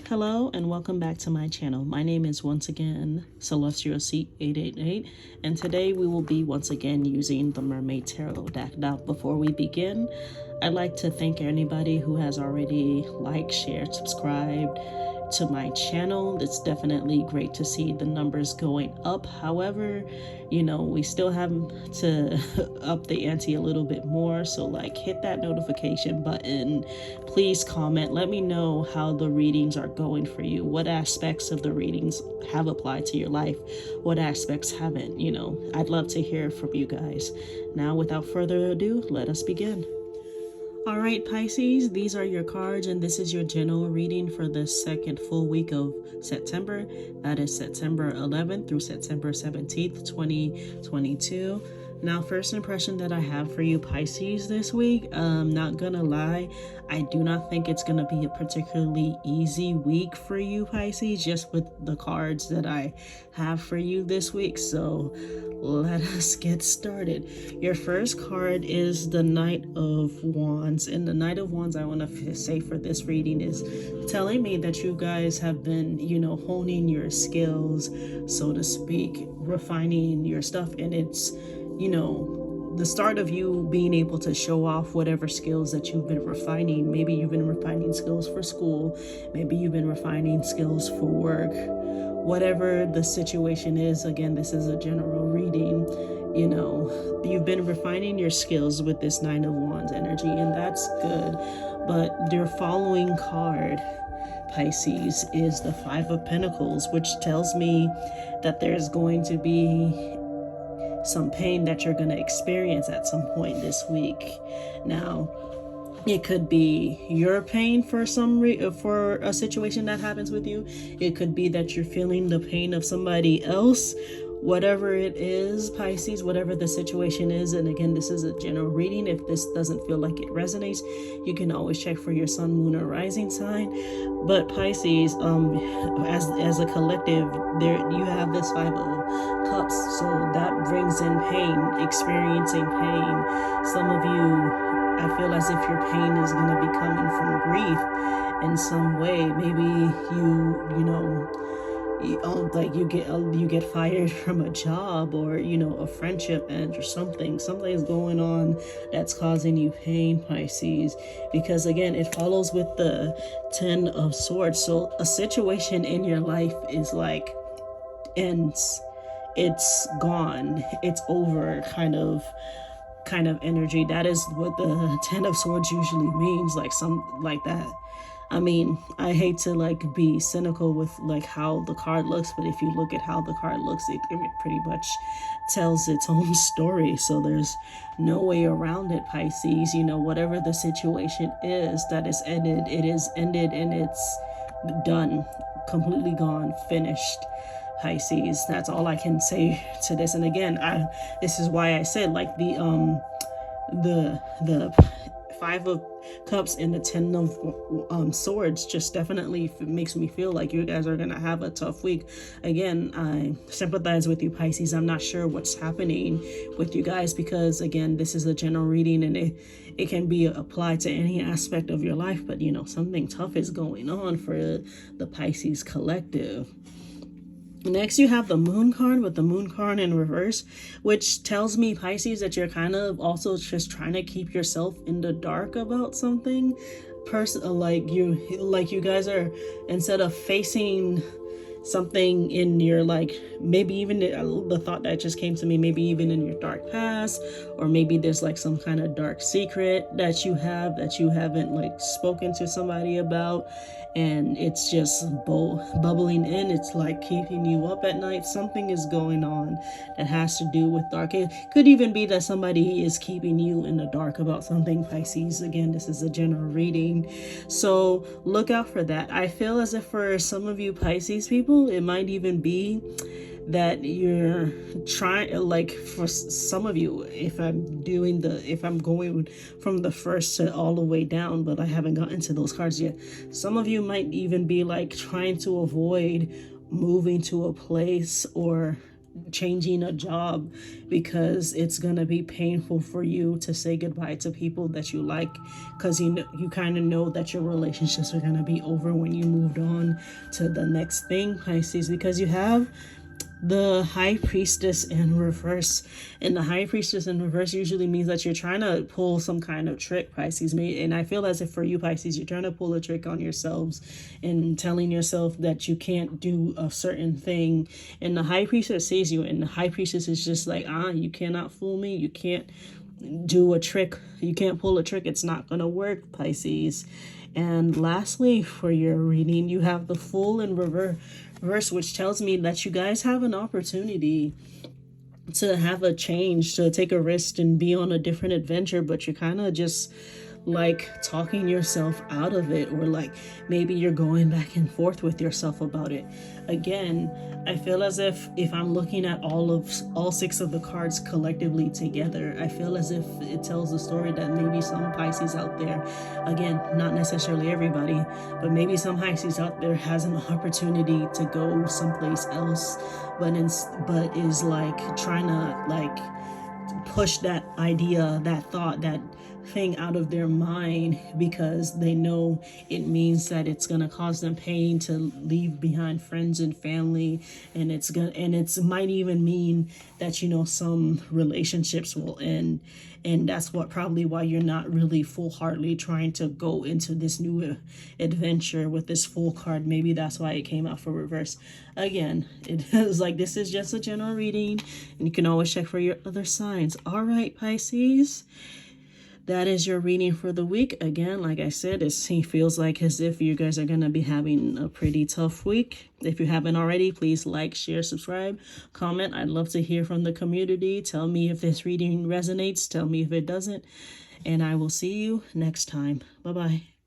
Hello and welcome back to my channel. My name is once again Celestial Seat 888, and today we will be once again using the Mermaid Tarot deck. Now, before we begin, I'd like to thank anybody who has already liked, shared, subscribed to my channel. It's definitely great to see the numbers going up. However, we still have to up the ante a little bit more. So hit that notification button. Please comment. Let me know how the readings are going for you. What aspects of the readings have applied to your life? What aspects haven't? I'd love to hear from you guys. Now, without further ado, let us begin. All right, Pisces, these are your cards, and this is your general reading for the second full week of September. That is September 11th through September 17th, 2022. Now, first impression that I have for you, Pisces, this week, not gonna lie, I do not think it's gonna be a particularly easy week for you, Pisces, just with the cards that I have for you this week. So let us get started. Your first card is the Knight of Wands, and the Knight of Wands, I want to say for this reading, is telling me that you guys have been, honing your skills, so to speak, refining your stuff, and it's the start of you being able to show off whatever skills that you've been refining. Maybe you've been refining skills for school. Maybe you've been refining skills for work. Whatever the situation is, again, this is a general reading. You've been refining your skills with this Nine of Wands energy, and that's good. But your following card, Pisces, is the Five of Pentacles, which tells me that there's going to be some pain that you're going to experience at some point this week. Now, it could be your pain for for a situation that happens with you. It could be that you're feeling the pain of somebody else. Whatever it is, Pisces, whatever the situation is, and again, this is a general reading. If this doesn't feel like it resonates, you can always check for your sun, moon, or rising sign. But Pisces, as a collective, there you have this Five of Cups, so that brings in pain, experiencing pain. Some of you, I feel as if your pain is going to be coming from grief in some way. Maybe you get fired from a job, or a friendship ends, or something's going on that's causing you pain, Pisces, because again, it follows with the Ten of Swords. So a situation in your life is ends, it's gone, it's over, kind of energy. That is what the Ten of Swords usually means, like that. I mean, I hate to be cynical with how the card looks, but if you look at how the card looks, it pretty much tells its own story. So there's no way around it, Pisces. Whatever the situation is that is ended, it is ended, and it's done, completely gone, finished, Pisces. That's all I can say to this. And again, this is why I said the Five of Cups and the Ten of Swords just definitely makes me feel like you guys are gonna have a tough week. Again, I sympathize with you, Pisces. I'm not sure what's happening with you guys, because again, this is a general reading, and it can be applied to any aspect of your life, but something tough is going on for the Pisces collective. Next, you have the Moon card, with the Moon card in reverse, which tells me, Pisces, that you're kind of also just trying to keep yourself in the dark about something. You guys are, instead of facing something in your maybe even the thought that just came to me, maybe even in your dark past, or maybe there's some kind of dark secret that you haven't spoken to somebody about, and it's just bubbling in. It's keeping you up at night. Something is going on that has to do with dark. It could even be that somebody is keeping you in the dark about something, Pisces. Again, this is a general reading, so look out for that. I feel as if for some of you Pisces people, it might even be that you're trying, for some of you, if I'm going from the first to all the way down, but I haven't gotten to those cards yet. Some of you might even be trying to avoid moving to a place, or changing a job, because it's gonna be painful for you to say goodbye to people that you like, because you kind of know that your relationships are gonna be over when you moved on to the next thing, Pisces, because you have the high priestess in reverse, and the high priestess in reverse usually means that you're trying to pull some kind of trick, Pisces. And I feel as if for you, Pisces, you're trying to pull a trick on yourselves and telling yourself that you can't do a certain thing, and the high priestess sees you, and the high priestess is just like, you cannot fool me, you can't do a trick, you can't pull a trick, it's not gonna work, Pisces. And lastly, for your reading, you have the Fool in reverse, which tells me that you guys have an opportunity to have a change, to take a risk and be on a different adventure, but you're kind of just like talking yourself out of it, or like maybe you're going back and forth with yourself about it. Again, I feel as if I'm looking at all six of the cards collectively together, I feel as if it tells the story that maybe some Pisces out there, again, not necessarily everybody, but maybe some Pisces out there has an opportunity to go someplace else, but is like trying to like push that idea, that thought, that thing out of their mind, because they know it means that it's going to cause them pain to leave behind friends and family, and it's might even mean that, you know, some relationships will end. And that's what probably why you're not really full-heartedly trying to go into this new adventure with this Fool card. Maybe that's why it came out for reverse. Again, it is like, this is just a general reading, and you can always check for your other signs. All right, Pisces, that is your reading for the week. Again, like I said, it feels like as if you guys are going to be having a pretty tough week. If you haven't already, please like, share, subscribe, comment. I'd love to hear from the community. Tell me if this reading resonates. Tell me if it doesn't. And I will see you next time. Bye-bye.